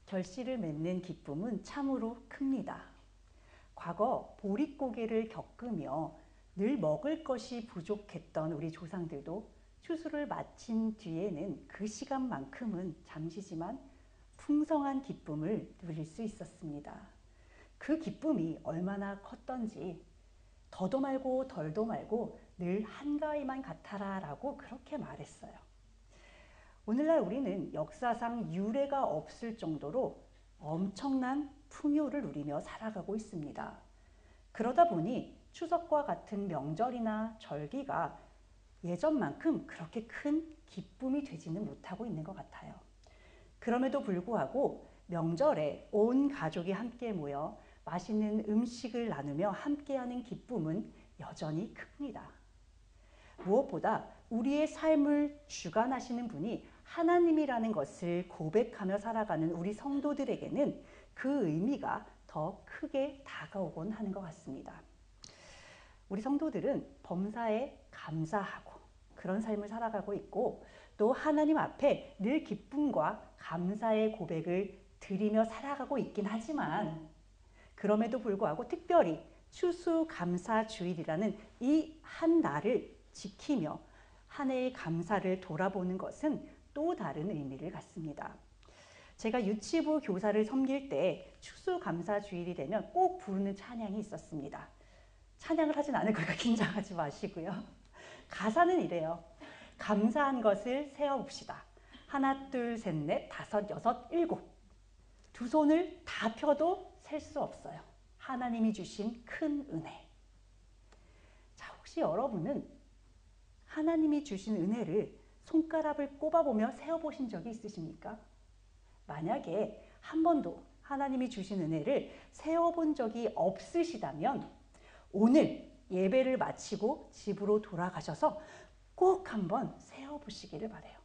결실을 맺는 기쁨은 참으로 큽니다. 과거 보릿고개를 겪으며 늘 먹을 것이 부족했던 우리 조상들도 추수를 마친 뒤에는 그 시간만큼은 잠시지만 풍성한 기쁨을 누릴 수 있었습니다. 그 기쁨이 얼마나 컸던지 더도 말고 덜도 말고 늘 한가위만 같아라 라고 그렇게 말했어요. 오늘날 우리는 역사상 유례가 없을 정도로 엄청난 풍요를 누리며 살아가고 있습니다. 그러다 보니 추석과 같은 명절이나 절기가 예전만큼 그렇게 큰 기쁨이 되지는 못하고 있는 것 같아요. 그럼에도 불구하고 명절에 온 가족이 함께 모여 맛있는 음식을 나누며 함께하는 기쁨은 여전히 큽니다. 무엇보다 우리의 삶을 주관하시는 분이 하나님이라는 것을 고백하며 살아가는 우리 성도들에게는 그 의미가 더 크게 다가오곤 하는 것 같습니다. 우리 성도들은 범사에 감사하고 그런 삶을 살아가고 있고 또 하나님 앞에 늘 기쁨과 감사의 고백을 드리며 살아가고 있긴 하지만 그럼에도 불구하고 특별히 추수감사주일이라는 이 한 날을 지키며 한 해의 감사를 돌아보는 것은 또 다른 의미를 갖습니다. 제가 유치부 교사를 섬길 때 추수감사주일이 되면 꼭 부르는 찬양이 있었습니다. 찬양을 하진 않을 거니까 긴장하지 마시고요. 가사는 이래요. 감사한 것을 세어봅시다. 하나, 둘, 셋, 넷, 다섯, 여섯, 일곱. 두 손을 다 펴도 셀 수 없어요. 하나님이 주신 큰 은혜. 자, 혹시 여러분은 하나님이 주신 은혜를 손가락을 꼽아보며 세어보신 적이 있으십니까? 만약에 한 번도 하나님이 주신 은혜를 세어본 적이 없으시다면 오늘 예배를 마치고 집으로 돌아가셔서 꼭 한번 세어보시기를 바라요.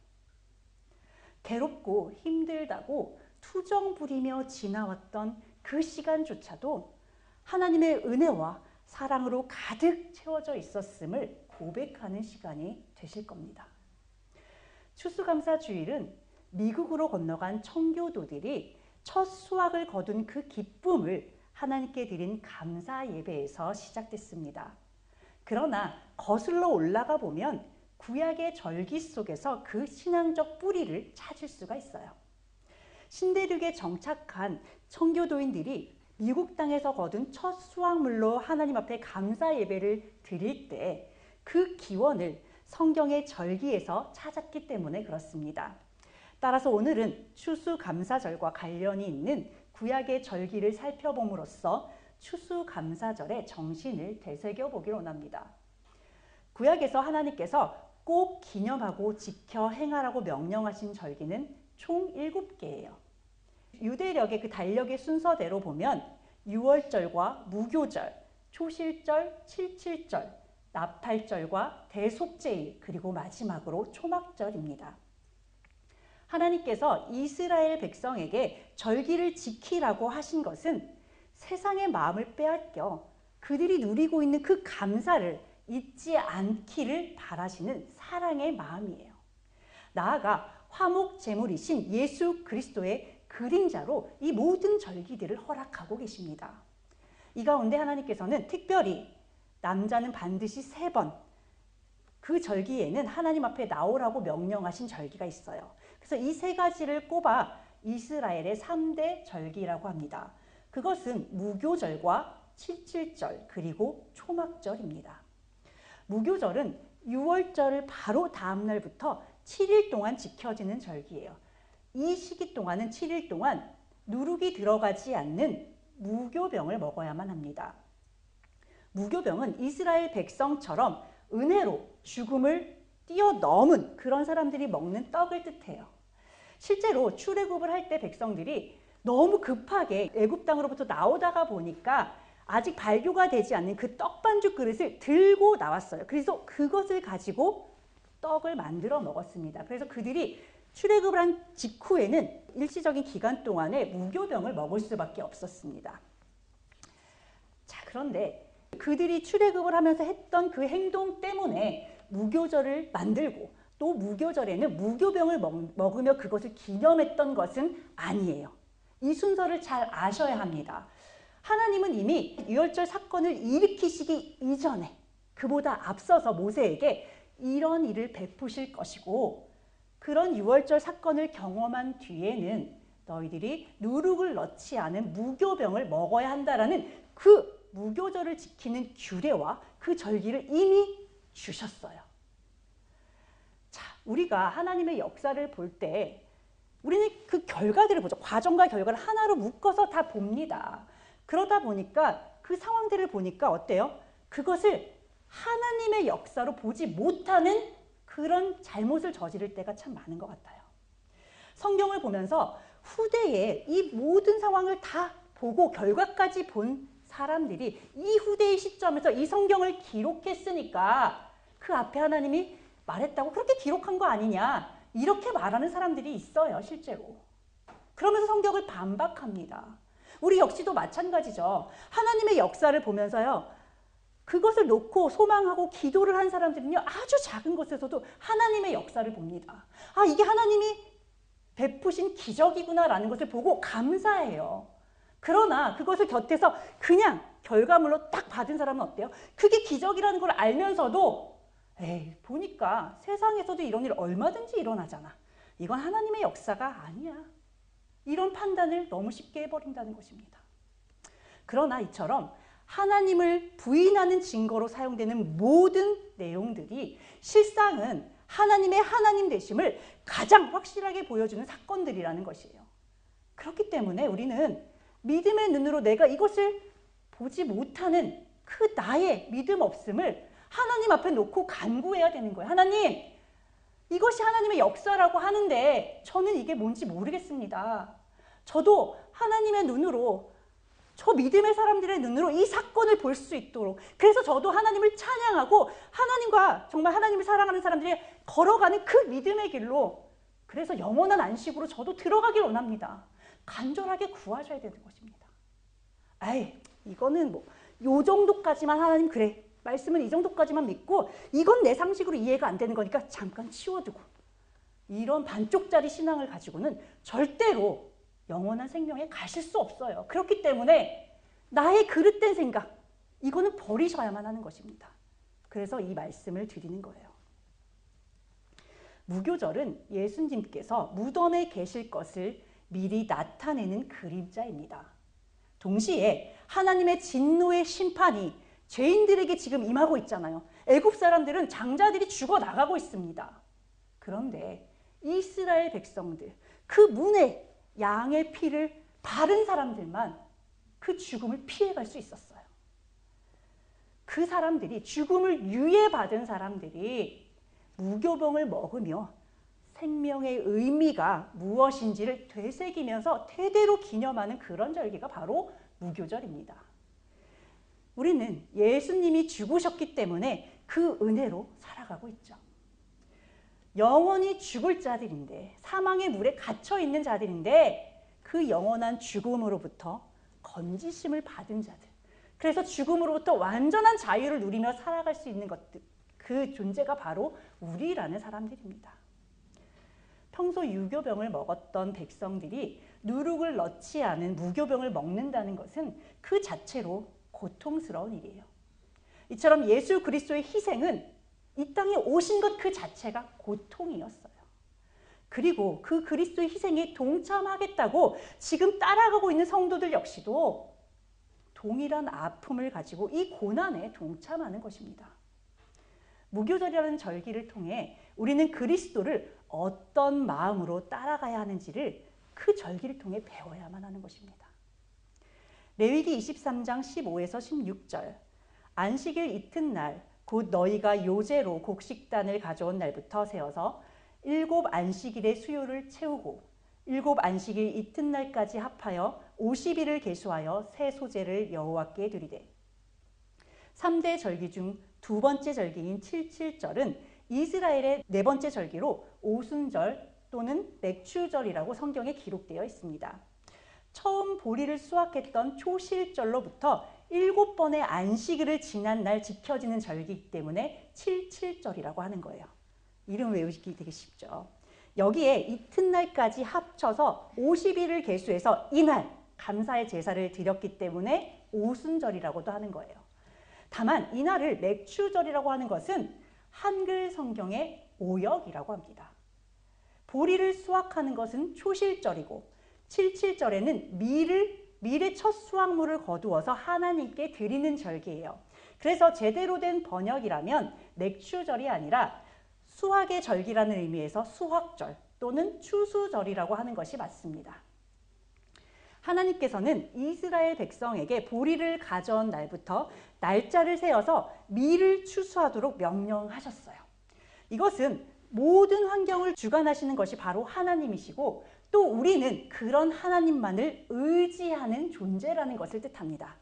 괴롭고 힘들다고 투정 부리며 지나왔던 그 시간조차도 하나님의 은혜와 사랑으로 가득 채워져 있었음을 고백하는 시간이 되실 겁니다. 추수감사주일은 미국으로 건너간 청교도들이 첫 수확을 거둔 그 기쁨을 하나님께 드린 감사 예배에서 시작됐습니다. 그러나 거슬러 올라가 보면 구약의 절기 속에서 그 신앙적 뿌리를 찾을 수가 있어요. 신대륙에 정착한 청교도인들이 미국 땅에서 거둔 첫 수확물로 하나님 앞에 감사 예배를 드릴 때 그 기원을 성경의 절기에서 찾았기 때문에 그렇습니다. 따라서 오늘은 추수감사절과 관련이 있는 구약의 절기를 살펴봄으로써 추수감사절의 정신을 되새겨보기를 원합니다. 구약에서 하나님께서 꼭 기념하고 지켜 행하라고 명령하신 절기는 총 7개예요. 유대력의 그 달력의 순서대로 보면 유월절과 무교절, 초실절, 칠칠절, 나팔절과 대속제일 그리고 마지막으로 초막절입니다. 하나님께서 이스라엘 백성에게 절기를 지키라고 하신 것은 세상의 마음을 빼앗겨 그들이 누리고 있는 그 감사를 잊지 않기를 바라시는 사랑의 마음이에요. 나아가 화목 제물이신 예수 그리스도의 그림자로 이 모든 절기들을 허락하고 계십니다. 이 가운데 하나님께서는 특별히 남자는 반드시 3번 그 절기에는 하나님 앞에 나오라고 명령하신 절기가 있어요. 그래서 이 3가지를 꼽아 이스라엘의 3대 절기라고 합니다. 그것은 무교절과 칠칠절 그리고 초막절입니다. 무교절은 유월절을 바로 다음 날부터 7일 동안 지켜지는 절기예요. 이 시기 동안은 7일 동안 누룩이 들어가지 않는 무교병을 먹어야만 합니다. 무교병은 이스라엘 백성처럼 은혜로 죽음을 뛰어넘은 그런 사람들이 먹는 떡을 뜻해요. 실제로 출애굽을 할 때 백성들이 너무 급하게 애굽 땅으로부터 나오다가 보니까 아직 발교가 되지 않는 그 떡반죽 그릇을 들고 나왔어요. 그래서 그것을 가지고 떡을 만들어 먹었습니다. 그래서 그들이 출애굽을 한 직후에는 일시적인 기간 동안에 무교병을 먹을 수밖에 없었습니다. 자, 그런데 그들이 출애굽을 하면서 했던 그 행동 때문에 무교절을 만들고 또 무교절에는 무교병을 먹으며 그것을 기념했던 것은 아니에요. 이 순서를 잘 아셔야 합니다. 하나님은 이미 유월절 사건을 일으키시기 이전에 그보다 앞서서 모세에게 이런 일을 베푸실 것이고, 그런 유월절 사건을 경험한 뒤에는 너희들이 누룩을 넣지 않은 무교병을 먹어야 한다라는 그 무교절을 지키는 규례와 그 절기를 이미 주셨어요. 자, 우리가 하나님의 역사를 볼 때 우리는 그 결과들을 보죠. 과정과 결과를 하나로 묶어서 다 봅니다. 그러다 보니까 그 상황들을 보니까 어때요? 그것을 하나님의 역사로 보지 못하는 그런 잘못을 저지를 때가 참 많은 것 같아요. 성경을 보면서 후대에 이 모든 상황을 다 보고 결과까지 본 사람들이 이 후대의 시점에서 이 성경을 기록했으니까 그 앞에 하나님이 말했다고 그렇게 기록한 거 아니냐, 이렇게 말하는 사람들이 있어요, 실제로. 그러면서 성경을 반박합니다. 우리 역시도 마찬가지죠. 하나님의 역사를 보면서요, 그것을 놓고 소망하고 기도를 한 사람들은요, 아주 작은 것에서도 하나님의 역사를 봅니다. 아, 이게 하나님이 베푸신 기적이구나라는 것을 보고 감사해요. 그러나 그것을 곁에서 그냥 결과물로 딱 받은 사람은 어때요? 그게 기적이라는 걸 알면서도 에이, 보니까 세상에서도 이런 일 얼마든지 일어나잖아. 이건 하나님의 역사가 아니야. 이런 판단을 너무 쉽게 해버린다는 것입니다. 그러나 이처럼 하나님을 부인하는 증거로 사용되는 모든 내용들이 실상은 하나님의 하나님 되심을 가장 확실하게 보여주는 사건들이라는 것이에요. 그렇기 때문에 우리는 믿음의 눈으로 내가 이것을 보지 못하는 그 나의 믿음 없음을 하나님 앞에 놓고 간구해야 되는 거예요. 하나님, 이것이 하나님의 역사라고 하는데 저는 이게 뭔지 모르겠습니다. 저도 하나님의 눈으로, 저 믿음의 사람들의 눈으로 이 사건을 볼 수 있도록, 그래서 저도 하나님을 찬양하고 하나님과 정말 하나님을 사랑하는 사람들이 걸어가는 그 믿음의 길로, 그래서 영원한 안식으로 저도 들어가길 원합니다. 간절하게 구하셔야 되는 것입니다. 아이, 이거는 뭐 요 정도까지만 하나님, 그래, 말씀은 이 정도까지만 믿고 이건 내 상식으로 이해가 안 되는 거니까 잠깐 치워두고, 이런 반쪽짜리 신앙을 가지고는 절대로 영원한 생명에 가실 수 없어요. 그렇기 때문에 나의 그릇된 생각, 이거는 버리셔야만 하는 것입니다. 그래서 이 말씀을 드리는 거예요. 무교절은 예수님께서 무덤에 계실 것을 미리 나타내는 그림자입니다. 동시에 하나님의 진노의 심판이 죄인들에게 지금 임하고 있잖아요. 애굽 사람들은 장자들이 죽어나가고 있습니다. 그런데 이스라엘 백성들, 그 문에 양의 피를 바른 사람들만 그 죽음을 피해갈 수 있었어요. 그 사람들이, 죽음을 유예받은 사람들이 무교병을 먹으며 생명의 의미가 무엇인지를 되새기면서 대대로 기념하는 그런 절기가 바로 무교절입니다. 우리는 예수님이 죽으셨기 때문에 그 은혜로 살아가고 있죠. 영원히 죽을 자들인데, 사망의 물에 갇혀 있는 자들인데, 그 영원한 죽음으로부터 건지심을 받은 자들, 그래서 죽음으로부터 완전한 자유를 누리며 살아갈 수 있는 것들, 그 존재가 바로 우리라는 사람들입니다. 평소 유교병을 먹었던 백성들이 누룩을 넣지 않은 무교병을 먹는다는 것은 그 자체로 고통스러운 일이에요. 이처럼 예수 그리스도의 희생은 이 땅에 오신 것 그 자체가 고통이었어요. 그리고 그 그리스도의 희생에 동참하겠다고 지금 따라가고 있는 성도들 역시도 동일한 아픔을 가지고 이 고난에 동참하는 것입니다. 무교절이라는 절기를 통해 우리는 그리스도를 어떤 마음으로 따라가야 하는지를 그 절기를 통해 배워야만 하는 것입니다. 레위기 23장 15에서 16절, 안식일 이튿날 곧 너희가 요제로 곡식단을 가져온 날부터 세어서 7 안식일의 수요를 채우고 7 안식일 이튿날까지 합하여 50일을 계수하여 새 소재를 여호와께 드리되, 3대 절기 중 두 번째 절기인 칠칠절은 이스라엘의 네 번째 절기로 오순절 또는 맥추절이라고 성경에 기록되어 있습니다. 처음 보리를 수확했던 초실절로부터 7번의 안식일을 지난 날 지켜지는 절기이기 때문에 칠칠절이라고 하는 거예요. 이름 외우기 되게 쉽죠. 여기에 이튿날까지 합쳐서 50일을 계수해서 이날 감사의 제사를 드렸기 때문에 오순절이라고도 하는 거예요. 다만 이날을 맥추절이라고 하는 것은 한글 성경의 오역이라고 합니다. 보리를 수확하는 것은 초실절이고 77절에는 밀의 첫 수확물을 거두어서 하나님께 드리는 절기예요. 그래서 제대로 된 번역이라면 맥추절이 아니라 수확의 절기라는 의미에서 수확절 또는 추수절이라고 하는 것이 맞습니다. 하나님께서는 이스라엘 백성에게 보리를 가져온 날부터 날짜를 세어서 밀을 추수하도록 명령하셨어요. 이것은 모든 환경을 주관하시는 것이 바로 하나님이시고 또 우리는 그런 하나님만을 의지하는 존재라는 것을 뜻합니다.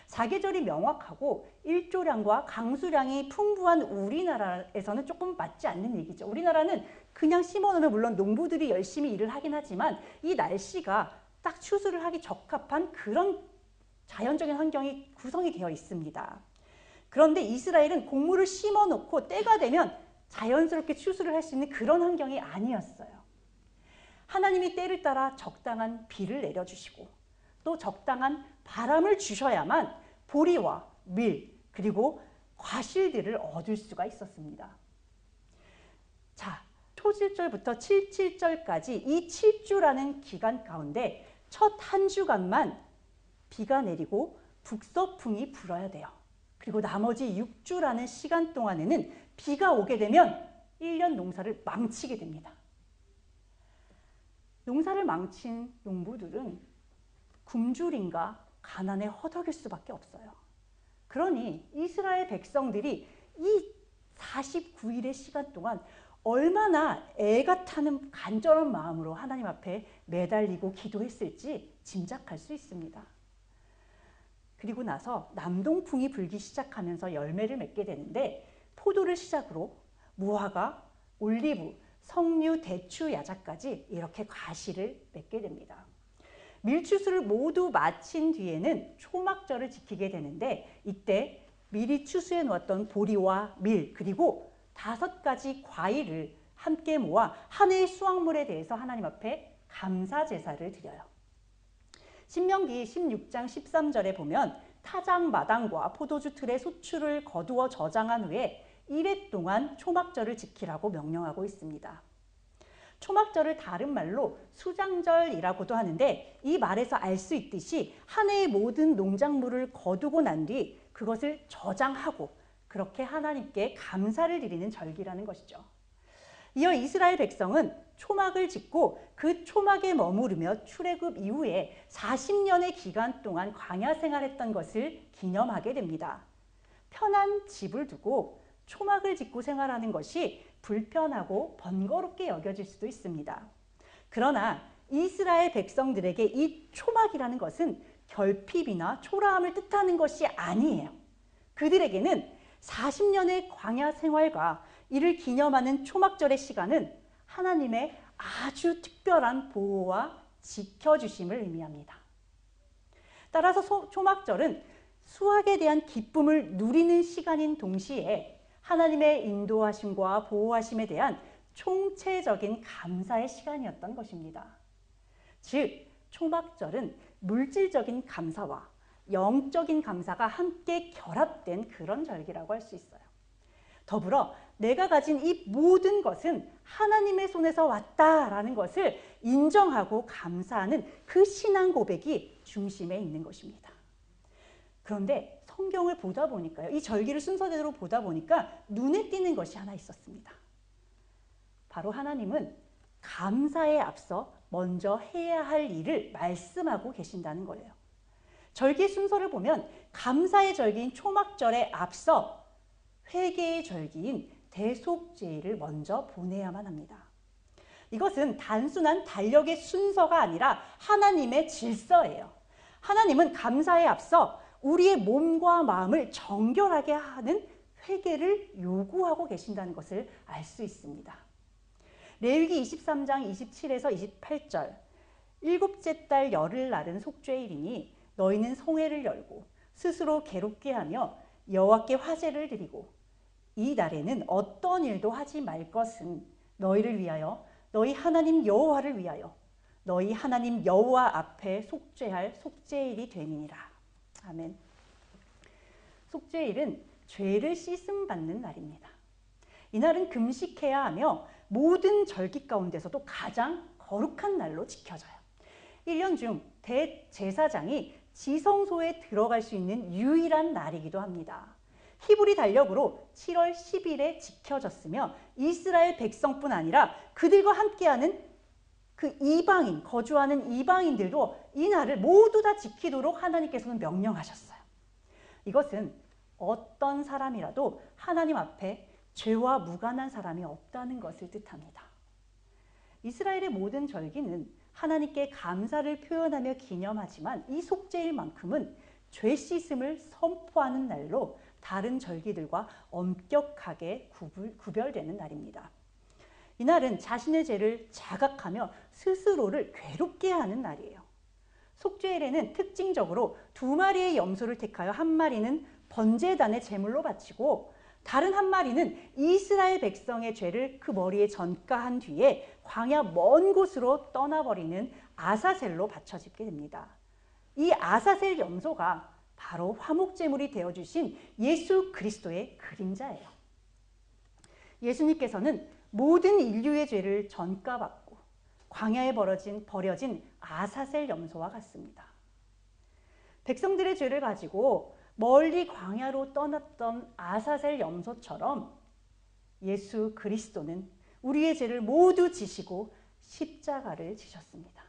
사계절이 명확하고 일조량과 강수량이 풍부한 우리나라에서는 조금 맞지 않는 얘기죠. 우리나라는 그냥 심어놓으면 물론 농부들이 열심히 일을 하긴 하지만 이 날씨가 딱 추수를 하기 적합한 그런 자연적인 환경이 구성이 되어 있습니다. 그런데 이스라엘은 곡물을 심어놓고 때가 되면 자연스럽게 추수를 할 수 있는 그런 환경이 아니었어요. 하나님이 때를 따라 적당한 비를 내려주시고 또 적당한 바람을 주셔야만 보리와 밀 그리고 과실들을 얻을 수가 있었습니다. 자, 초실절부터 77절까지 이 7주라는 기간 가운데 첫 한 주간만 비가 내리고 북서풍이 불어야 돼요. 그리고 나머지 6주라는 시간 동안에는 비가 오게 되면 1년 농사를 망치게 됩니다. 농사를 망친 농부들은 굶주림과 가난에 허덕일 수밖에 없어요. 그러니 이스라엘 백성들이 이 49일의 시간 동안 얼마나 애가 타는 간절한 마음으로 하나님 앞에 매달리고 기도했을지 짐작할 수 있습니다. 그리고 나서 남동풍이 불기 시작하면서 열매를 맺게 되는데 포도를 시작으로 무화과, 올리브, 석류, 대추, 야자까지 이렇게 과실을 맺게 됩니다. 밀추수를 모두 마친 뒤에는 초막절을 지키게 되는데 이때 미리 추수해 놓았던 보리와 밀 그리고 5가지 과일을 함께 모아 한 해의 수확물에 대해서 하나님 앞에 감사 제사를 드려요. 신명기 16장 13절에 보면 타작 마당과 포도주 틀의 소출을 거두어 저장한 후에 1회 동안 초막절을 지키라고 명령하고 있습니다. 초막절을 다른 말로 수장절이라고도 하는데 이 말에서 알 수 있듯이 한 해의 모든 농작물을 거두고 난 뒤 그것을 저장하고 그렇게 하나님께 감사를 드리는 절기라는 것이죠. 이어 이스라엘 백성은 초막을 짓고 그 초막에 머무르며 출애굽 이후에 40년의 기간 동안 광야 생활했던 것을 기념하게 됩니다. 편한 집을 두고 초막을 짓고 생활하는 것이 불편하고 번거롭게 여겨질 수도 있습니다. 그러나 이스라엘 백성들에게 이 초막이라는 것은 결핍이나 초라함을 뜻하는 것이 아니에요. 그들에게는 40년의 광야 생활과 이를 기념하는 초막절의 시간은 하나님의 아주 특별한 보호와 지켜주심을 의미합니다. 따라서 초막절은 수확에 대한 기쁨을 누리는 시간인 동시에 하나님의 인도하심과 보호하심에 대한 총체적인 감사의 시간이었던 것입니다. 즉, 초막절은 물질적인 감사와 영적인 감사가 함께 결합된 그런 절기라고 할 수 있어요. 더불어 내가 가진 이 모든 것은 하나님의 손에서 왔다라는 것을 인정하고 감사하는 그 신앙 고백이 중심에 있는 것입니다. 그런데 성경을 보다 보니까요, 이 절기를 순서대로 보다 보니까 눈에 띄는 것이 하나 있었습니다. 바로 하나님은 감사에 앞서 먼저 해야 할 일을 말씀하고 계신다는 거예요. 절기 순서를 보면 감사의 절기인 초막절에 앞서 회개의 절기인 대속죄일을 먼저 보내야만 합니다. 이것은 단순한 달력의 순서가 아니라 하나님의 질서예요. 하나님은 감사에 앞서 우리의 몸과 마음을 정결하게 하는 회개를 요구하고 계신다는 것을 알 수 있습니다. 레위기 23장 27에서 28절 일곱째 달 열흘날은 속죄일이니 너희는 성회를 열고 스스로 괴롭게 하며 여호와께 화제를 드리고 이 날에는 어떤 일도 하지 말 것은 너희를 위하여 너희 하나님 여호와를 위하여 너희 하나님 여호와 앞에 속죄할 속죄일이 됨이니라. 아멘. 속죄일은 죄를 씻음 받는 날입니다. 이날은 금식해야 하며 모든 절기 가운데서도 가장 거룩한 날로 지켜져요. 1년 중 대제사장이 지성소에 들어갈 수 있는 유일한 날이기도 합니다. 히브리 달력으로 7월 10일에 지켜졌으며 이스라엘 백성뿐 아니라 그들과 함께하는 그 이방인, 거주하는 이방인들도 이 날을 모두 다 지키도록 하나님께서는 명령하셨어요. 이것은 어떤 사람이라도 하나님 앞에 죄와 무관한 사람이 없다는 것을 뜻합니다. 이스라엘의 모든 절기는 하나님께 감사를 표현하며 기념하지만 이 속죄일만큼은 죄 씻음을 선포하는 날로 다른 절기들과 엄격하게 구별되는 날입니다. 이날은 자신의 죄를 자각하며 스스로를 괴롭게 하는 날이에요. 속죄일에는 특징적으로 2마리의 염소를 택하여 1마리는 번제단의 제물로 바치고 다른 1마리는 이스라엘 백성의 죄를 그 머리에 전가한 뒤에 광야 먼 곳으로 떠나버리는 아사셀로 바쳐지게 됩니다. 이 아사셀 염소가 바로 화목제물이 되어주신 예수 그리스도의 그림자예요. 예수님께서는 모든 인류의 죄를 전가받고 광야에 버려진 아사셀 염소와 같습니다. 백성들의 죄를 가지고 멀리 광야로 떠났던 아사셀 염소처럼 예수 그리스도는 우리의 죄를 모두 지시고 십자가를 지셨습니다.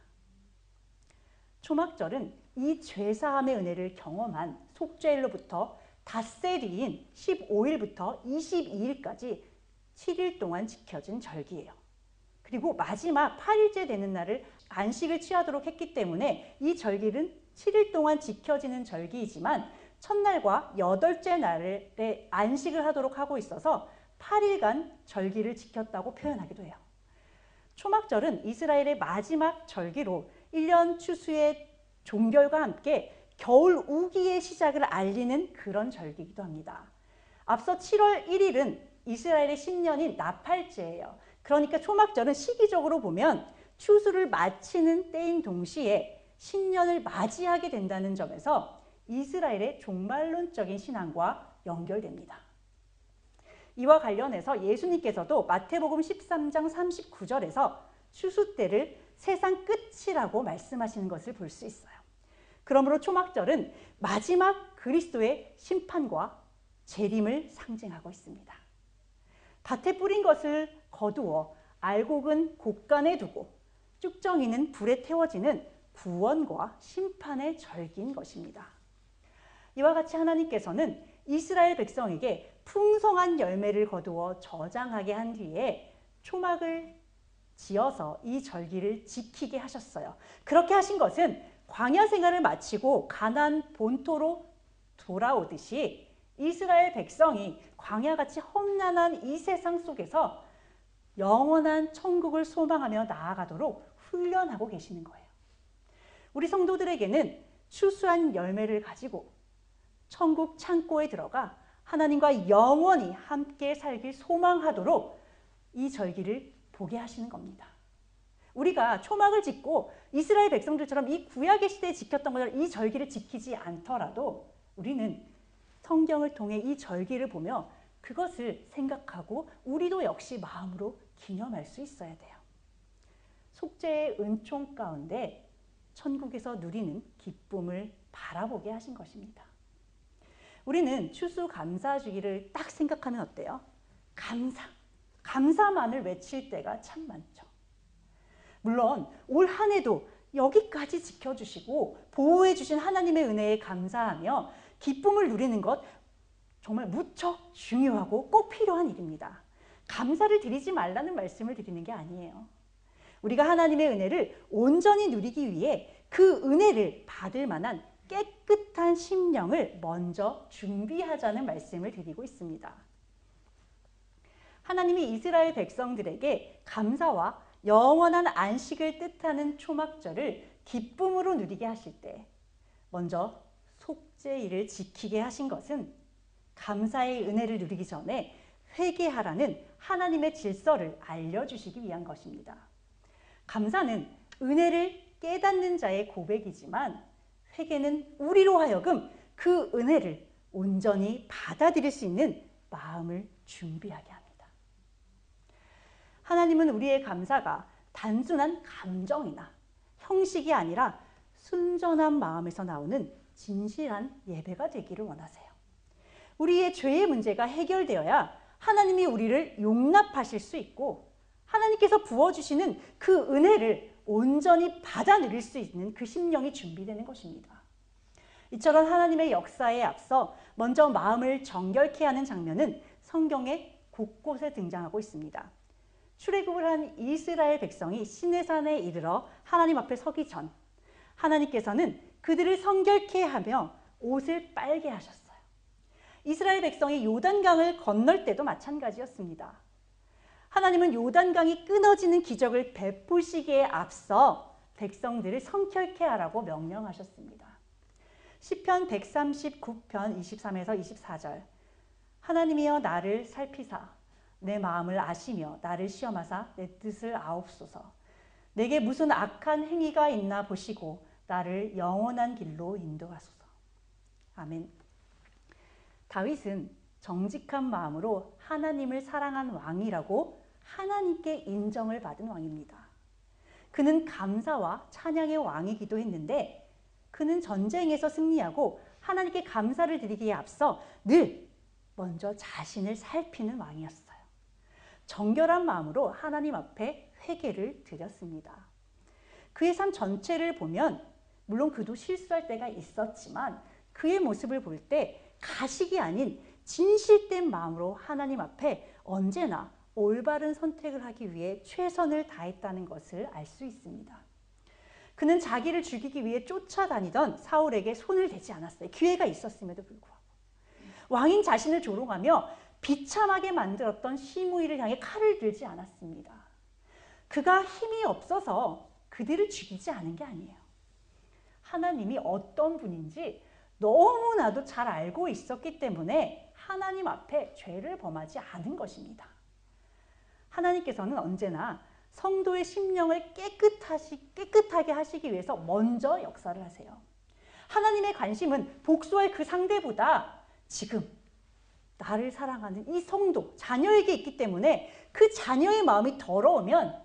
초막절은 이 죄사함의 은혜를 경험한 속죄일로부터 닷새 뒤인 15일부터 22일까지 7일 동안 지켜진 절기예요. 그리고 마지막 8일째 되는 날을 안식을 취하도록 했기 때문에 이 절기는 7일 동안 지켜지는 절기이지만 첫날과 8째 날에 안식을 하도록 하고 있어서 8일간 절기를 지켰다고 표현하기도 해요. 초막절은 이스라엘의 마지막 절기로 1년 추수의 종결과 함께 겨울 우기의 시작을 알리는 그런 절기이기도 합니다. 앞서 7월 1일은 이스라엘의 신년인 나팔제예요. 그러니까 초막절은 시기적으로 보면 추수를 마치는 때인 동시에 신년을 맞이하게 된다는 점에서 이스라엘의 종말론적인 신앙과 연결됩니다. 이와 관련해서 예수님께서도 마태복음 13장 39절에서 추수 때를 세상 끝이라고 말씀하시는 것을 볼 수 있어요. 그러므로 초막절은 마지막 그리스도의 심판과 재림을 상징하고 있습니다. 밭에 뿌린 것을 거두어 알곡은 곳간에 두고 쭉정이는 불에 태워지는 구원과 심판의 절기인 것입니다. 이와 같이 하나님께서는 이스라엘 백성에게 풍성한 열매를 거두어 저장하게 한 뒤에 초막을 지어서 이 절기를 지키게 하셨어요. 그렇게 하신 것은 광야 생활을 마치고 가나안 본토로 돌아오듯이 이스라엘 백성이 광야같이 험난한 이 세상 속에서 영원한 천국을 소망하며 나아가도록 훈련하고 계시는 거예요. 우리 성도들에게는 추수한 열매를 가지고 천국 창고에 들어가 하나님과 영원히 함께 살길 소망하도록 이 절기를 보게 하시는 겁니다. 우리가 초막을 짓고 이스라엘 백성들처럼 이 구약의 시대에 지켰던 것처럼 이 절기를 지키지 않더라도 우리는 성경을 통해 이 절기를 보며 그것을 생각하고 우리도 역시 마음으로 기념할 수 있어야 돼요. 속죄의 은총 가운데 천국에서 누리는 기쁨을 바라보게 하신 것입니다. 우리는 추수감사주기를 딱 생각하면 어때요? 감사만을 외칠 때가 참 많죠. 물론 올 한 해도 여기까지 지켜주시고 보호해 주신 하나님의 은혜에 감사하며 기쁨을 누리는 것 정말 무척 중요하고 꼭 필요한 일입니다. 감사를 드리지 말라는 말씀을 드리는 게 아니에요. 우리가 하나님의 은혜를 온전히 누리기 위해 그 은혜를 받을 만한 깨끗한 심령을 먼저 준비하자는 말씀을 드리고 있습니다. 하나님이 이스라엘 백성들에게 감사와 영원한 안식을 뜻하는 초막절을 기쁨으로 누리게 하실 때 먼저 속죄일을 지키게 하신 것은 감사의 은혜를 누리기 전에 회개하라는 하나님의 질서를 알려주시기 위한 것입니다. 감사는 은혜를 깨닫는 자의 고백이지만 회개는 우리로 하여금 그 은혜를 온전히 받아들일 수 있는 마음을 준비하게 합니다. 하나님은 우리의 감사가 단순한 감정이나 형식이 아니라 순전한 마음에서 나오는 진실한 예배가 되기를 원하세요. 우리의 죄의 문제가 해결되어야 하나님이 우리를 용납하실 수 있고 하나님께서 부어주시는 그 은혜를 온전히 받아 누릴 수 있는 그 심령이 준비되는 것입니다. 이처럼 하나님의 역사에 앞서 먼저 마음을 정결케 하는 장면은 성경의 곳곳에 등장하고 있습니다. 출애굽을 한 이스라엘 백성이 시내산에 이르러 하나님 앞에 서기 전 하나님께서는 그들을 성결케 하며 옷을 빨게 하셨어요. 이스라엘 백성이 요단강을 건널 때도 마찬가지였습니다. 하나님은 요단강이 끊어지는 기적을 베푸시기에 앞서 백성들을 성결케 하라고 명령하셨습니다. 시편 139편 23에서 24절 하나님이여 나를 살피사 내 마음을 아시며 나를 시험하사 내 뜻을 아옵소서. 내게 무슨 악한 행위가 있나 보시고 나를 영원한 길로 인도하소서. 아멘. 다윗은 정직한 마음으로 하나님을 사랑한 왕이라고 하나님께 인정을 받은 왕입니다. 그는 감사와 찬양의 왕이기도 했는데 그는 전쟁에서 승리하고 하나님께 감사를 드리기에 앞서 늘 먼저 자신을 살피는 왕이었어요. 정결한 마음으로 하나님 앞에 회개를 드렸습니다. 그의 삶 전체를 보면 물론 그도 실수할 때가 있었지만 그의 모습을 볼 때 가식이 아닌 진실된 마음으로 하나님 앞에 언제나 올바른 선택을 하기 위해 최선을 다했다는 것을 알 수 있습니다. 그는 자기를 죽이기 위해 쫓아다니던 사울에게 손을 대지 않았어요. 기회가 있었음에도 불구하고. 왕인 자신을 조롱하며 비참하게 만들었던 시므이를 향해 칼을 들지 않았습니다. 그가 힘이 없어서 그들을 죽이지 않은 게 아니에요. 하나님이 어떤 분인지 너무나도 잘 알고 있었기 때문에 하나님 앞에 죄를 범하지 않은 것입니다. 하나님께서는 언제나 성도의 심령을 깨끗하게 하시기 위해서 먼저 역사를 하세요. 하나님의 관심은 복수할 그 상대보다 지금 나를 사랑하는 이 성도, 자녀에게 있기 때문에 그 자녀의 마음이 더러우면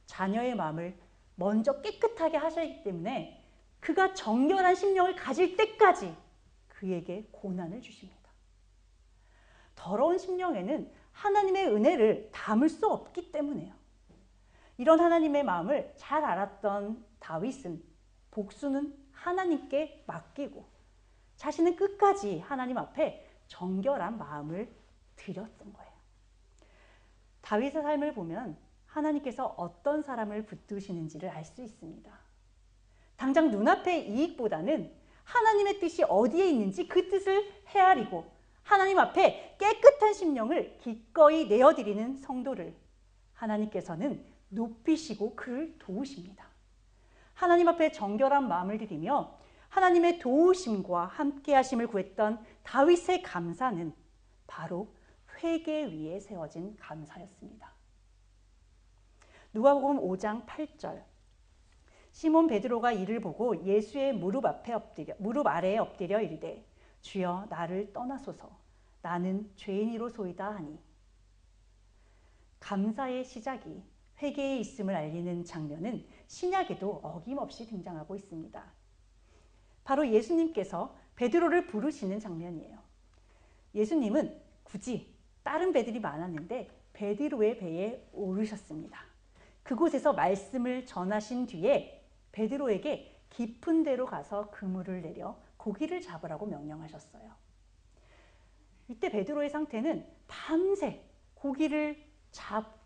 자녀의 마음을 먼저 깨끗하게 하시기 때문에 그가 정결한 심령을 가질 때까지 그에게 고난을 주십니다. 더러운 심령에는 하나님의 은혜를 담을 수 없기 때문에요. 이런 하나님의 마음을 잘 알았던 다윗은 복수는 하나님께 맡기고 자신은 끝까지 하나님 앞에 정결한 마음을 드렸던 거예요. 다윗의 삶을 보면 하나님께서 어떤 사람을 붙드시는지를 알 수 있습니다. 당장 눈앞의 이익보다는 하나님의 뜻이 어디에 있는지 그 뜻을 헤아리고 하나님 앞에 깨끗한 심령을 기꺼이 내어드리는 성도를 하나님께서는 높이시고 그를 도우십니다. 하나님 앞에 정결한 마음을 드리며 하나님의 도우심과 함께하심을 구했던 다윗의 감사는 바로 회개 위에 세워진 감사였습니다. 누가복음 5장 8절 시몬 베드로가 이를 보고 예수의 무릎 아래에 엎드려 이르되 주여 나를 떠나소서 나는 죄인이로소이다 하니 감사의 시작이 회개에 있음을 알리는 장면은 신약에도 어김없이 등장하고 있습니다. 바로 예수님께서 베드로를 부르시는 장면이에요. 예수님은 굳이 다른 배들이 많았는데 베드로의 배에 오르셨습니다. 그곳에서 말씀을 전하신 뒤에 베드로에게 깊은 데로 가서 그물을 내려 고기를 잡으라고 명령하셨어요. 이때 베드로의 상태는 밤새 고기를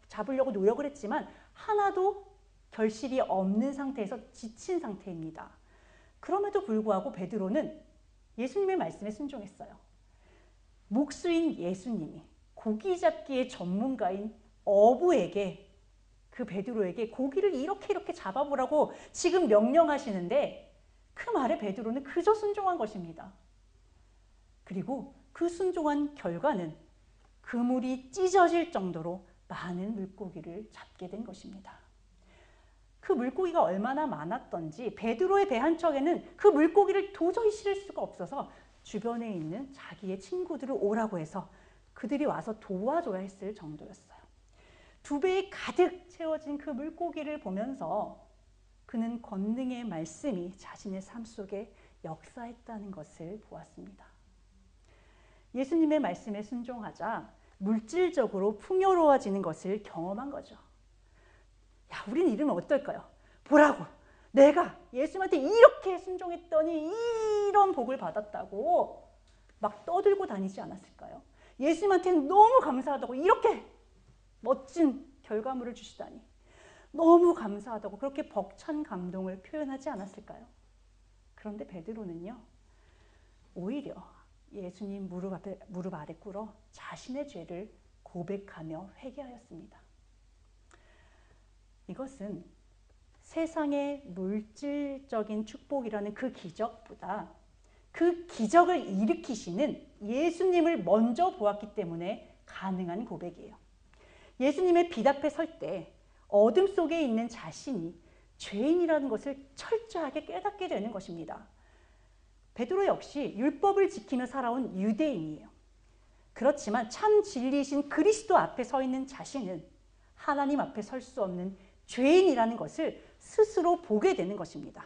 잡으려고 노력을 했지만 하나도 결실이 없는 상태에서 지친 상태입니다. 그럼에도 불구하고 베드로는 예수님의 말씀에 순종했어요. 목수인 예수님이 고기 잡기의 전문가인 어부에게 그 베드로에게 고기를 이렇게 잡아보라고 지금 명령하시는데 그 말에 베드로는 그저 순종한 것입니다. 그리고 그 순종한 결과는 그물이 찢어질 정도로 많은 물고기를 잡게 된 것입니다. 그 물고기가 얼마나 많았던지 베드로의 배 한 척에는 그 물고기를 도저히 실을 수가 없어서 주변에 있는 자기의 친구들을 오라고 해서 그들이 와서 도와줘야 했을 정도였어요. 2배에 가득 채워진 그 물고기를 보면서 그는 권능의 말씀이 자신의 삶 속에 역사했다는 것을 보았습니다. 예수님의 말씀에 순종하자 물질적으로 풍요로워지는 것을 경험한 거죠. 야, 우리는 이러면 어떨까요? 보라고, 내가 예수님한테 이렇게 순종했더니 이런 복을 받았다고 막 떠들고 다니지 않았을까요? 예수님한테는 너무 감사하다고 이렇게 멋진 결과물을 주시다니 너무 감사하다고 그렇게 벅찬 감동을 표현하지 않았을까요? 그런데 베드로는요, 오히려 예수님 무릎 아래 꿇어 자신의 죄를 고백하며 회개하였습니다. 이것은 세상의 물질적인 축복이라는 그 기적보다 그 기적을 일으키시는 예수님을 먼저 보았기 때문에 가능한 고백이에요. 예수님의 빛 앞에 설 때 어둠 속에 있는 자신이 죄인이라는 것을 철저하게 깨닫게 되는 것입니다. 베드로 역시 율법을 지키며 살아온 유대인이에요. 그렇지만 참 진리이신 그리스도 앞에 서 있는 자신은 하나님 앞에 설 수 없는 죄인이라는 것을 스스로 보게 되는 것입니다.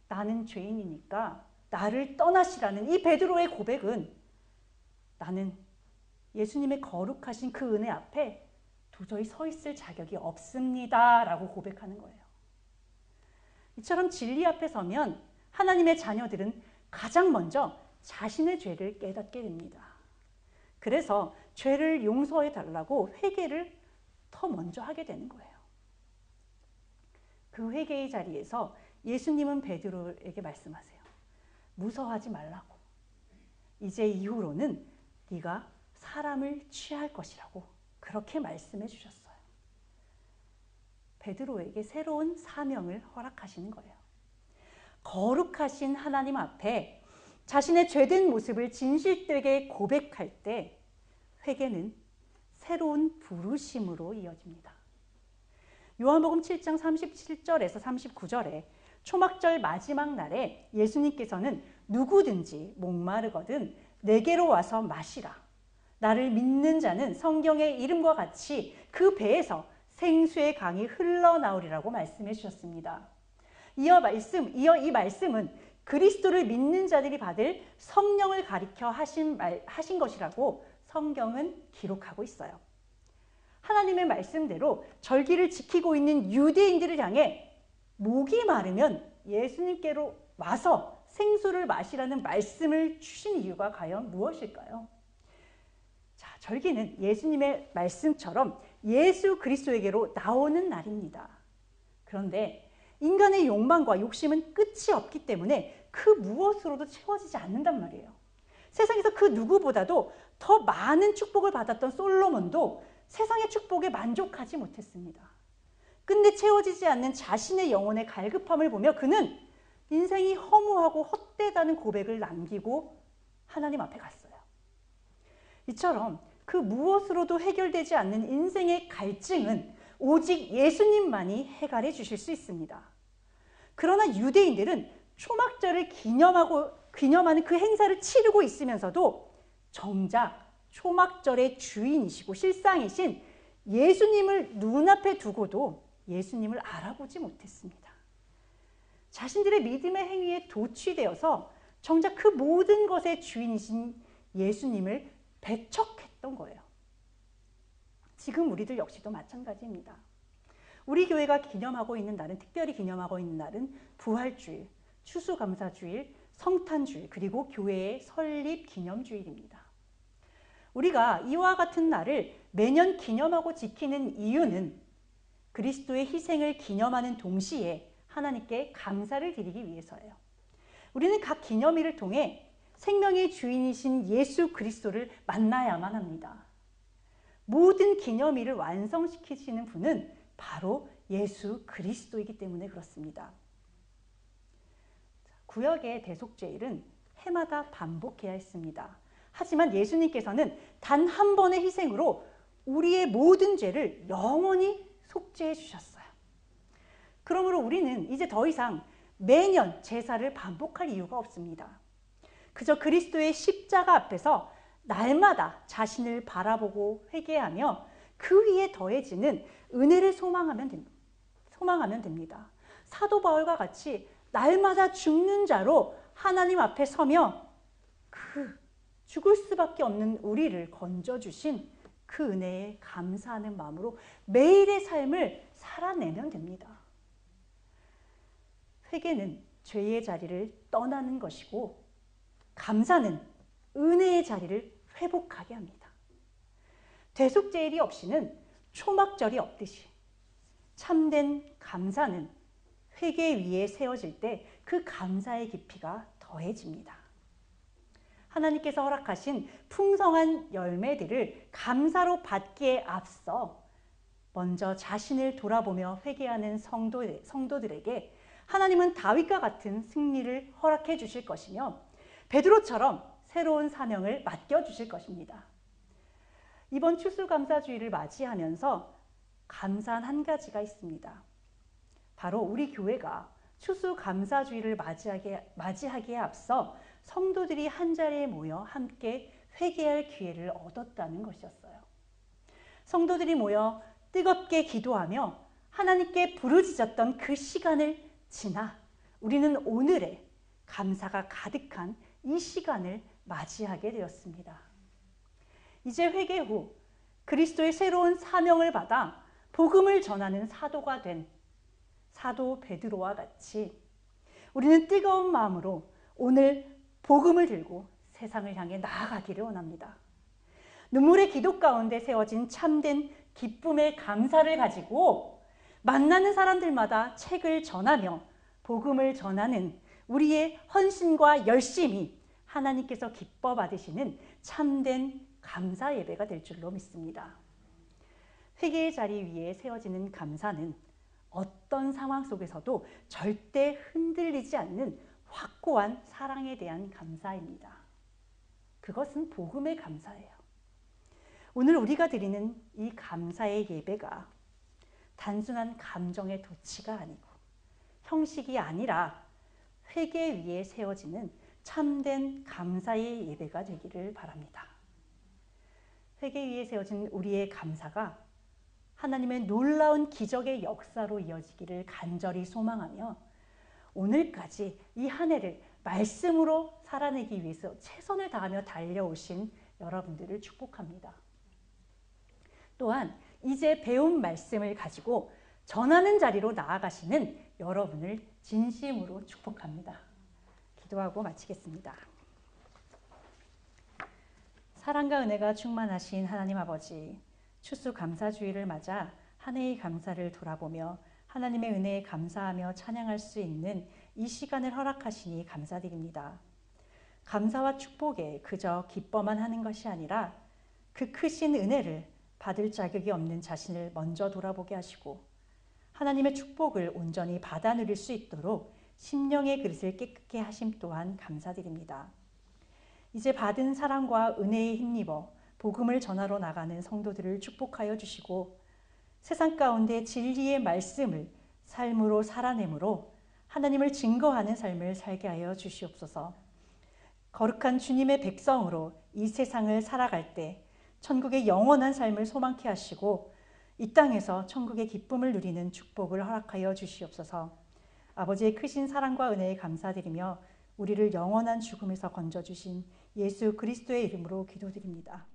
나는 죄인이니까 나를 떠나시라는 이 베드로의 고백은 나는 예수님의 거룩하신 그 은혜 앞에 도저히 서 있을 자격이 없습니다 라고 고백하는 거예요. 이처럼 진리 앞에 서면 하나님의 자녀들은 가장 먼저 자신의 죄를 깨닫게 됩니다. 그래서 죄를 용서해 달라고 회개를 더 먼저 하게 되는 거예요. 그 회개의 자리에서 예수님은 베드로에게 말씀하세요. 무서워하지 말라고. 이제 이후로는 네가 사람을 취할 것이라고 그렇게 말씀해 주셨어요. 베드로에게 새로운 사명을 허락하시는 거예요. 거룩하신 하나님 앞에 자신의 죄된 모습을 진실되게 고백할 때 회개는 새로운 부르심으로 이어집니다. 요한복음 7장 37절에서 39절에 초막절 마지막 날에 예수님께서는 누구든지 목마르거든 내게로 와서 마시라. 나를 믿는 자는 성경의 이름과 같이 그 배에서 생수의 강이 흘러나오리라고 말씀해 주셨습니다. 이어 이 말씀은 그리스도를 믿는 자들이 받을 성령을 가리켜 하신 것이라고 성경은 기록하고 있어요. 하나님의 말씀대로 절기를 지키고 있는 유대인들을 향해 목이 마르면 예수님께로 와서 생수를 마시라는 말씀을 주신 이유가 과연 무엇일까요? 자, 절기는 예수님의 말씀처럼 예수 그리스도에게로 나오는 날입니다. 그런데 인간의 욕망과 욕심은 끝이 없기 때문에 그 무엇으로도 채워지지 않는단 말이에요. 세상에서 그 누구보다도 더 많은 축복을 받았던 솔로몬도 세상의 축복에 만족하지 못했습니다. 끝내 채워지지 않는 자신의 영혼의 갈급함을 보며 그는 인생이 허무하고 헛되다는 고백을 남기고 하나님 앞에 갔어요. 이처럼 그 무엇으로도 해결되지 않는 인생의 갈증은 오직 예수님만이 해결해 주실 수 있습니다. 그러나 유대인들은 초막절을 기념하는 그 행사를 치르고 있으면서도 정작 초막절의 주인이시고 실상이신 예수님을 눈앞에 두고도 예수님을 알아보지 못했습니다. 자신들의 믿음의 행위에 도취되어서 정작 그 모든 것의 주인이신 예수님을 배척했던 거예요. 지금 우리들 역시도 마찬가지입니다. 우리 교회가 기념하고 있는 날은, 특별히 기념하고 있는 날은 부활주일, 추수감사주일, 성탄주일, 그리고 교회의 설립 기념주일입니다. 우리가 이와 같은 날을 매년 기념하고 지키는 이유는 그리스도의 희생을 기념하는 동시에 하나님께 감사를 드리기 위해서예요. 우리는 각 기념일을 통해 생명의 주인이신 예수 그리스도를 만나야만 합니다. 모든 기념일을 완성시키시는 분은 바로 예수 그리스도이기 때문에 그렇습니다. 구약의 대속죄일은 해마다 반복해야 했습니다. 하지만 예수님께서는 단 한 번의 희생으로 우리의 모든 죄를 영원히 속죄해 주셨어요. 그러므로 우리는 이제 더 이상 매년 제사를 반복할 이유가 없습니다. 그저 그리스도의 십자가 앞에서 날마다 자신을 바라보고 회개하며 그 위에 더해지는 은혜를 소망하면 됩니다. 사도 바울과 같이 날마다 죽는 자로 하나님 앞에 서며 그 죽을 수밖에 없는 우리를 건져주신 그 은혜에 감사하는 마음으로 매일의 삶을 살아내면 됩니다. 회개는 죄의 자리를 떠나는 것이고 감사는 은혜의 자리를 회복하게 합니다. 대속제일이 없이는 초막절이 없듯이 참된 감사는 회개 위에 세워질 때 그 감사의 깊이가 더해집니다. 하나님께서 허락하신 풍성한 열매들을 감사로 받기에 앞서 먼저 자신을 돌아보며 회개하는 성도들에게 하나님은 다윗과 같은 승리를 허락해 주실 것이며 베드로처럼 새로운 사명을 맡겨주실 것입니다. 이번 추수감사주의를 맞이하면서 감사한 한 가지가 있습니다. 바로 우리 교회가 추수감사주의를 맞이하기에 앞서 성도들이 한자리에 모여 함께 회개할 기회를 얻었다는 것이었어요. 성도들이 모여 뜨겁게 기도하며 하나님께 부르짖었던 그 시간을 지나 우리는 오늘의 감사가 가득한 이 시간을 맞이하게 되었습니다. 이제 회개 후 그리스도의 새로운 사명을 받아 복음을 전하는 사도가 된 사도 베드로와 같이 우리는 뜨거운 마음으로 오늘 복음을 들고 세상을 향해 나아가기를 원합니다. 눈물의 기도 가운데 세워진 참된 기쁨의 감사를 가지고 만나는 사람들마다 책을 전하며 복음을 전하는 우리의 헌신과 열심이 하나님께서 기뻐 받으시는 참된 감사 예배가 될 줄로 믿습니다. 회개의 자리 위에 세워지는 감사는 어떤 상황 속에서도 절대 흔들리지 않는 확고한 사랑에 대한 감사입니다. 그것은 복음의 감사예요. 오늘 우리가 드리는 이 감사의 예배가 단순한 감정의 도치가 아니고 형식이 아니라 회개 위에 세워지는 참된 감사의 예배가 되기를 바랍니다. 회개 위에 세워진 우리의 감사가 하나님의 놀라운 기적의 역사로 이어지기를 간절히 소망하며 오늘까지 이 한 해를 말씀으로 살아내기 위해서 최선을 다하며 달려오신 여러분들을 축복합니다. 또한 이제 배운 말씀을 가지고 전하는 자리로 나아가시는 여러분을 진심으로 축복합니다. 기도하고 마치겠습니다. 사랑과 은혜가 충만하신 하나님 아버지, 추수감사주의를 맞아 한 해의 감사를 돌아보며 하나님의 은혜에 감사하며 찬양할 수 있는 이 시간을 허락하시니 감사드립니다. 감사와 축복에 그저 기뻐만 하는 것이 아니라 그 크신 은혜를 받을 자격이 없는 자신을 먼저 돌아보게 하시고 하나님의 축복을 온전히 받아 누릴 수 있도록 심령의 그릇을 깨끗게 하심 또한 감사드립니다. 이제 받은 사랑과 은혜에 힘입어 복음을 전하러 나가는 성도들을 축복하여 주시고 세상 가운데 진리의 말씀을 삶으로 살아내므로 하나님을 증거하는 삶을 살게 하여 주시옵소서. 거룩한 주님의 백성으로 이 세상을 살아갈 때 천국의 영원한 삶을 소망케 하시고 이 땅에서 천국의 기쁨을 누리는 축복을 허락하여 주시옵소서. 아버지의 크신 사랑과 은혜에 감사드리며 우리를 영원한 죽음에서 건져주신 예수 그리스도의 이름으로 기도드립니다.